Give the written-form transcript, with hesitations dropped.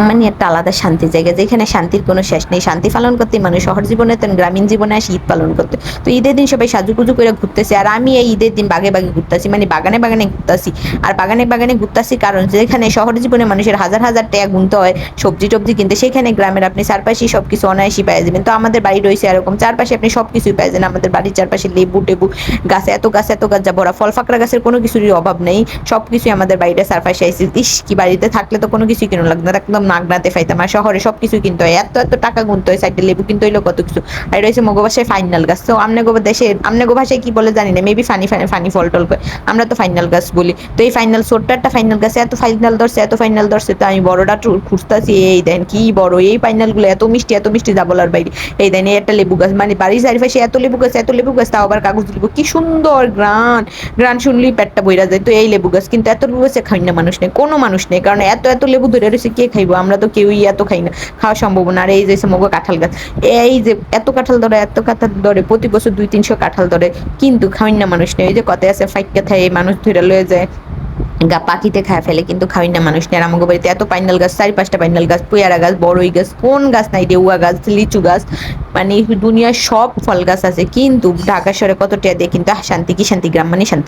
মানে একটা আলাদা শান্তির জায়গা, যেখানে শান্তির কোনো শেষ নেই। শান্তি পালন করতে মানুষ শহর জীবনে গ্রামীণ জীবনে আসে ঈদ পালন করতে। তো ঈদের দিন সবাই সাজুগুজু করে ঘুরতেছে, আর আমি এই ঈদের দিন বাগে বাগে ঘুরতেছি, মানে বাগানে বাগানে ঘুরতেছি। আর বাগানে বাগানে ঘুরতেছি কারণ যেখানে শহর জীবনে মানুষের হাজার হাজার টাকা গুনতে হয় সবজি টবজি কিনতে, সেখানে গ্রামের আপনি চারপাশেই সবকিছু অনায়াসই পেয়ে যাবেন। তো আমাদের বাড়ি রয়েছে এরকম, চারপাশে আপনি সবকিছুই পেয়ে যাবেন। আমাদের বাড়ির চারপাশে লেবু টেবু গাছ, এত গাছ যা ভরা, ফল ফাকড়া গাছের কোনো কিছুরই অভাব নেই। সবকিছুই আমাদের বাড়িতে চারপাশে আইসি। ইস, কি বাড়িতে থাকলে তো কোনো কিছুই কিনো লাগতো না, একদম নাগনাতে ফাইতাম। আর শহরে সবকিছু কিনতে হয়, এত টাকা গুনতে হয়, সাইডে লেবু কিনতে হইলো কত কিছু। আর এটা হচ্ছে মগো ভাষায় ফাইনাল গাছ। তো আমনে গো দেশে আমনে গো ভাষায় কি বলে জানি না, মেবি ফানি ফানি ফল টল কয়। আমরা তো ফাইনাল গাছ বলি। তো এই ফাইনাল ছোট্ট একটা ফাইনাল গাছে এত ফাইনাল ধরছে, তো আমি বড়টা খুঁজতেছি। এই দেন কি বড় এই ফাইনাল গুলো, এত মিষ্টি যা বলার বাইরে। এই দেন এই একটা লেবু গাছ, মানে বাড়ির চারিপাশে এত লেবু গাছ, তাও আবার কাগজ লেবু, কি সুন্দর গ্রান। গ্রান শুনলেই পেটটা বইরা যায়। তো এই লেবু গাছ, কিন্তু এত লেবু গাছে খাই না মানুষ নেই, কোনো মানুষ নেই, কারণ এত লেবু ধরে রয়েছে, কে খাইবো? আমরা তো কেউই এত খাই না, খাওয়া সম্ভব না। আর এই যে মগো কাঁঠাল গাছ, এই যে এত কাঁঠাল ধরে প্রতি বছর 200-300 কাঁঠাল ধরে, কিন্তু খাওয়াই না মানুষ নেই। ওই যে কথায় আছে, ফাইটকে খায় মানুষ ধরে লয়ে যায়, পাখিতে খায় ফেলে, কিন্তু খাওয়াই না মানুষ নেই। আর আমাকে বাড়িতে এত পাইনাল গাছ, 4-5টা পাইনাল গাছ, পেয়ারা গাছ, বড়ই গাছ, কোন গাছ নাই, ডেউয়া গাছ, লিচু গাছ, মানে দুনিয়ার সব ফল গাছ আছে। কিন্তু ঢাকা শহরে কত টাকা দিয়ে, কিন্তু শান্তি কি শান্তি, গ্রাম মানে শান্তি।